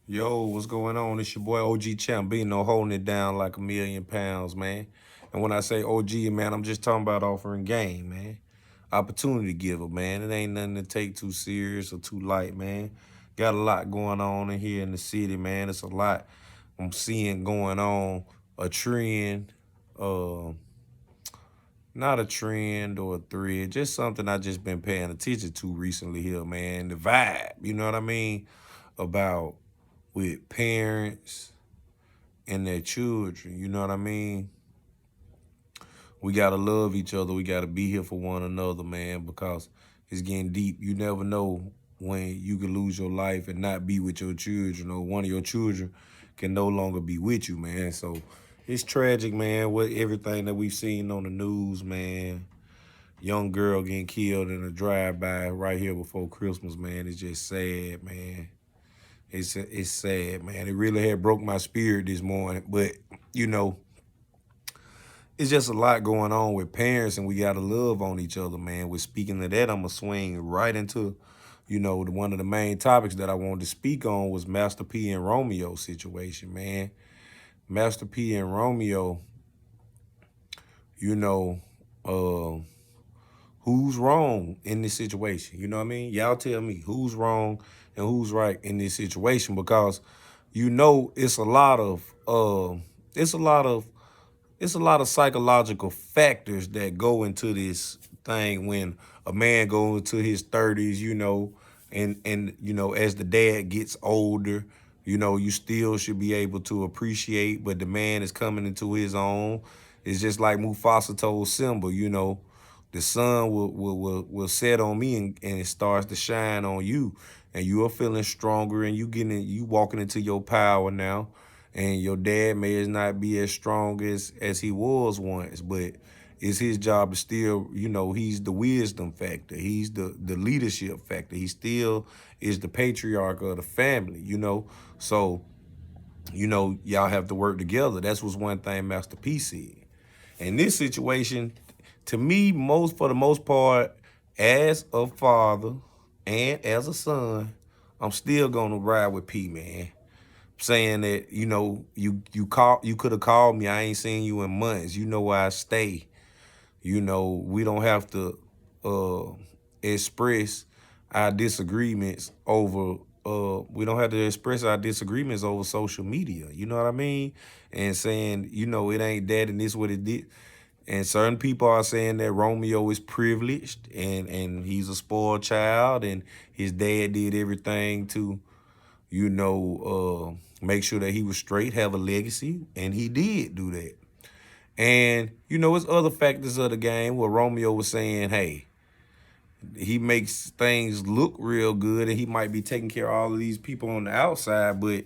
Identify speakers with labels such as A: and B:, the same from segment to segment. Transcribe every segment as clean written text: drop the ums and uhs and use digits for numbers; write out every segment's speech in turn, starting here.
A: Yo, what's going on? It's your boy OG Champ, being no holding it down like £1,000,000, man. And when I say OG, man, I'm just talking about offering game, man. Opportunity giver, man. It ain't nothing to take too serious or too light, man. Got a lot going on in here in the city, man. It's a lot I'm seeing going on. A trend, uh, not a trend or a thread, just something I just been paying attention to recently here, man. The vibe, you know what I mean? About with parents and their children. You know what I mean? We gotta love each other. We gotta be here for one another, man, because it's getting deep. You never know when you can lose your life and not be with your children, or one of your children can no longer be with you, man. So it's tragic, man, with everything that we've seen on the news, man. Young girl getting killed in a drive-by right here before Christmas, man. It's just sad, man. It's sad, man. It really had broke my spirit this morning. But, you know, it's just a lot going on with parents, and we got to love on each other, man. With speaking of that, I'm going to swing right into, one of the main topics that I wanted to speak on was Master P and Romeo situation, man. Master P and Romeo, you know, uh, who's wrong in this situation? You know what I mean? Y'all tell me who's wrong and who's right in this situation, because it's a lot of it's a lot of it's a lot of psychological factors that go into this thing when a man goes into his 30s, and as the dad gets older, you still should be able to appreciate, but the man is coming into his own. It's just like Mufasa told Simba, the sun will set on me, and it starts to shine on you, and you are feeling stronger, and you walking into your power now, and your dad may not be as strong as he was once, but it's his job to still, he's the wisdom factor, he's the leadership factor, he still is the patriarch of the family, so y'all have to work together. That's what's one thing Master P said. In this situation, to me, for the most part, as a father and as a son, I'm still gonna ride with P, man. Saying that, you could have called me. I ain't seen you in months. You know where I stay. We don't have to express our disagreements over we don't have to express our disagreements over social media. You know what I mean? And saying, it ain't that and this what it did. And certain people are saying that Romeo is privileged and he's a spoiled child, and his dad did everything to, make sure that he was straight, have a legacy, and he did do that. And, it's other factors of the game where Romeo was saying, hey, he makes things look real good, and he might be taking care of all of these people on the outside, but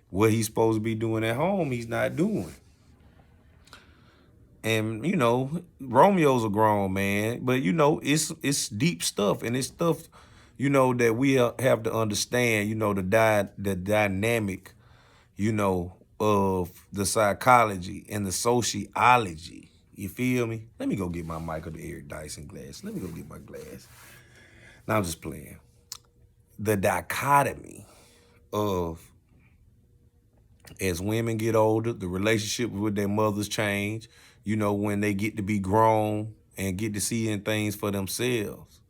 A: what he's supposed to be doing at home, he's not doing. And Romeo's a grown man, but it's deep stuff, and it's stuff that we have to understand. The dynamic, of the psychology and the sociology. You feel me? Let me go get my Michael the Eric Dyson glass. Let me go get my glass. Now I'm just playing. The dichotomy of, as women get older, the relationship with their mothers change, when they get to be grown and get to seeing things for themselves.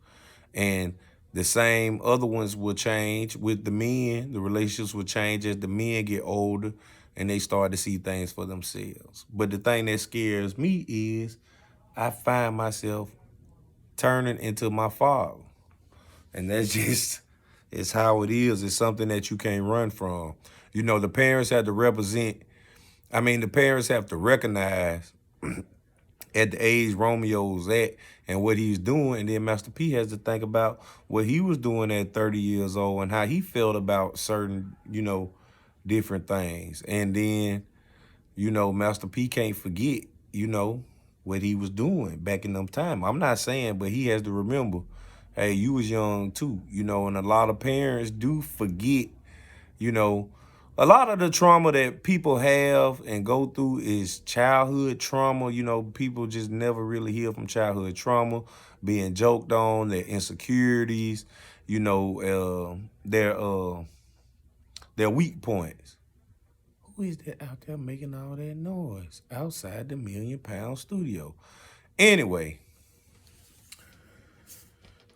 A: And the same other ones will change with the men. The relationships will change as the men get older and they start to see things for themselves. But the thing that scares me is I find myself turning into my father. And that's just, it's how it is. It's something that you can't run from. The parents have to the parents have to recognize at the age Romeo's at and what he's doing. And then Master P has to think about what he was doing at 30 years old and how he felt about certain, different things. And then, Master P can't forget, what he was doing back in them time. I'm not saying, but he has to remember, hey, you was young too, and a lot of parents do forget, you know, a lot of the trauma that people have and go through is childhood trauma. People just never really heal from childhood trauma, being joked on, their insecurities, their their weak points. Who is that out there making all that noise outside the £1,000,000 studio? Anyway,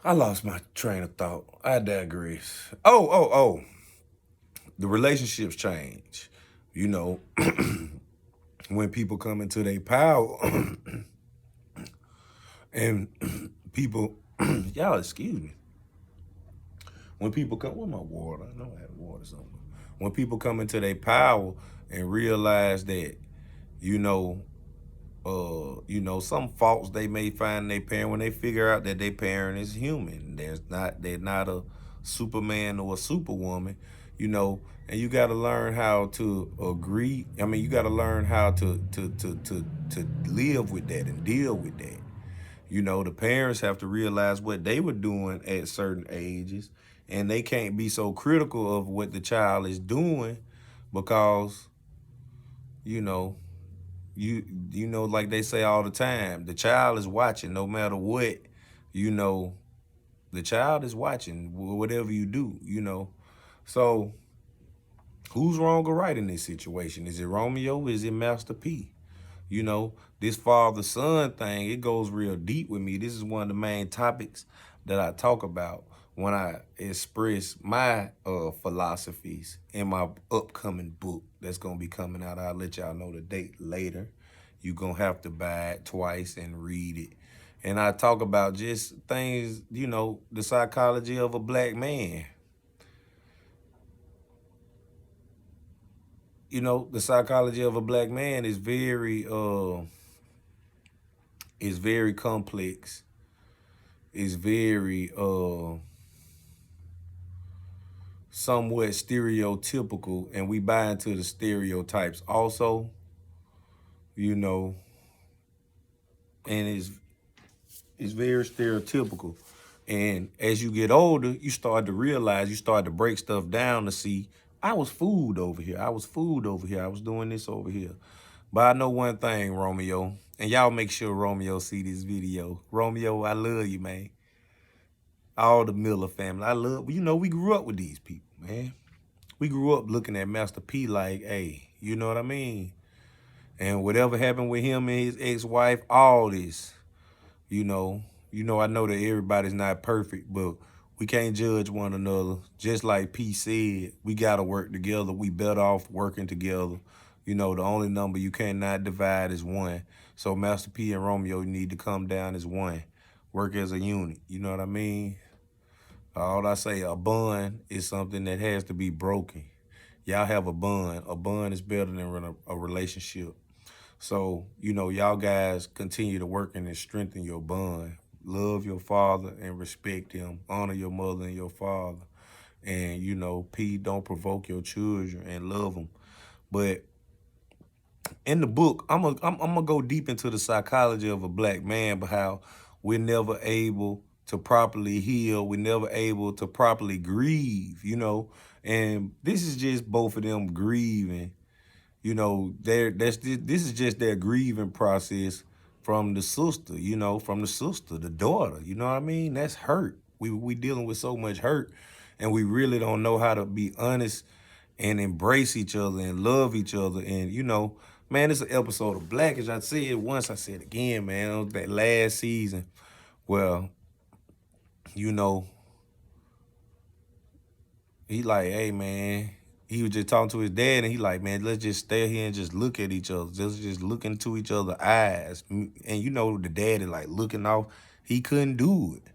A: I lost my train of thought. I digress. Oh. The relationships change. You know, when people come into their power and people, y'all excuse me. When people come, where my water? I know I had water somewhere. When people come into their power and realize that, you know, some faults they may find in their parent, when they figure out that their parent is human. They're not a Superman or a superwoman, you know, and you gotta learn how to agree. I mean, you gotta learn how to live with that and deal with that. You know, the parents have to realize what they were doing at certain ages, and they can't be so critical of what the child is doing because, you know, you know, like they say all the time, the child is watching no matter what, you know, the child is watching whatever you do, you know. So who's wrong or right in this situation? Is it Romeo? Is it Master P? You know, this father-son thing, it goes real deep with me. This is one of the main topics that I talk about when I express my philosophies in my upcoming book that's going to be coming out. I'll let y'all know the date later. You're going to have to buy it twice and read it. And I talk about just things, you know, the psychology of a black man. You know, the psychology of a black man is very complex. Is very somewhat stereotypical, and we buy into the stereotypes also, you know, and it's very stereotypical. And as you get older, you start to realize, you start to break stuff down to see, I was fooled over here. I was fooled over here. I was doing this over here. But I know one thing, Romeo, and y'all make sure Romeo see this video. Romeo, I love you, man. All the Miller family. I love, you know, we grew up with these people, man. We grew up looking at Master P like, hey, you know what I mean? And whatever happened with him and his ex-wife, all this, you know, I know that everybody's not perfect, but we can't judge one another. Just like P said, we got to work together. We better off working together. You know, the only number you cannot divide is one. So Master P and Romeo need to come down as one. Work as a unit. You know what I mean? All I say, a bond is something that has to be broken. Y'all have a bond. A bond is better than a relationship. So, you know, y'all guys continue to work and strengthen your bond. Love your father and respect him. Honor your mother and your father. And, you know, P, don't provoke your children and love them. But in the book, I'm gonna go deep into the psychology of a black man, but how we're never able to properly heal. We're never able to properly grieve, you know. And this is just both of them grieving. You know, this is just their grieving process from the sister, you know, from the sister, the daughter. You know what I mean? That's hurt. We dealing with so much hurt, and we really don't know how to be honest and embrace each other and love each other. And, you know, man, it's an episode of Blackish. I said it once, I said it again, man. It was that last season. Well, you know, he like, hey, man, he was just talking to his dad, and he like, man, let's just stay here and just look at each other. Just look into each other's eyes. And you know, the dad is like looking off. He couldn't do it.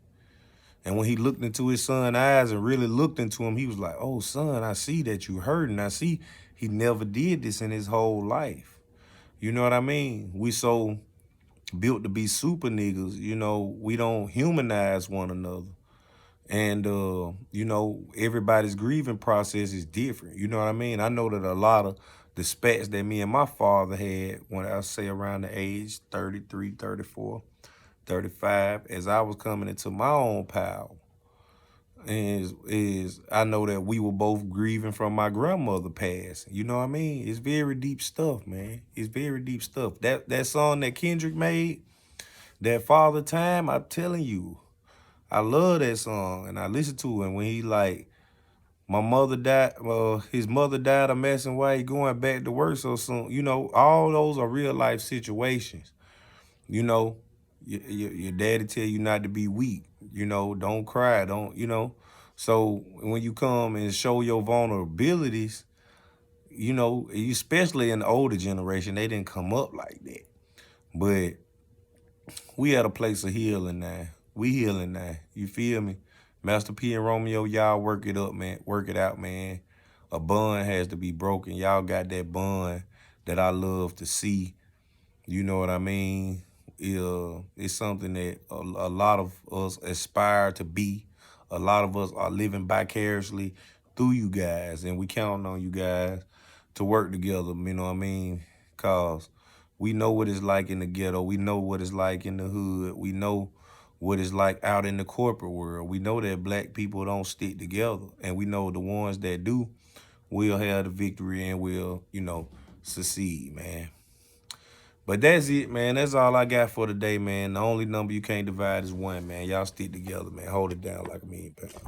A: And when he looked into his son's eyes and really looked into him, he was like, oh, son, I see that you hurting. I see he never did this in his whole life. You know what I mean? We so built to be super niggas, you know, we don't humanize one another. And, you know, everybody's grieving process is different. You know what I mean? I know that a lot of the spats that me and my father had when I say around the age 33, 34, 35, as I was coming into my own power, is I know that we were both grieving from my grandmother passing. You know what I mean? It's very deep stuff, man. It's very deep stuff. That song that Kendrick made, that Father Time, I'm telling you, I love that song, and I listen to it when he like, My mother died, his mother died of messing while he going back to work so soon. You know, all those are real life situations. You know, your daddy tell you not to be weak. You know, don't cry. Don't, you know. So when you come and show your vulnerabilities, you know, especially in the older generation, they didn't come up like that. But we at a place of healing now. We healing now. You feel me? Master P and Romeo, y'all work it up, man. Work it out, man. A bond has to be broken. Y'all got that bond that I love to see. You know what I mean? It's something that a lot of us aspire to be. A lot of us are living vicariously through you guys, and we count on you guys to work together. You know what I mean? Cause we know what it's like in the ghetto. We know what it's like in the hood. We know what it's like out in the corporate world. We know that black people don't stick together, and we know the ones that do will have the victory and will, you know, succeed, man. But that's it, man. That's all I got for today, man. The only number you can't divide is one, man. Y'all stick together, man. Hold it down like a mean pal.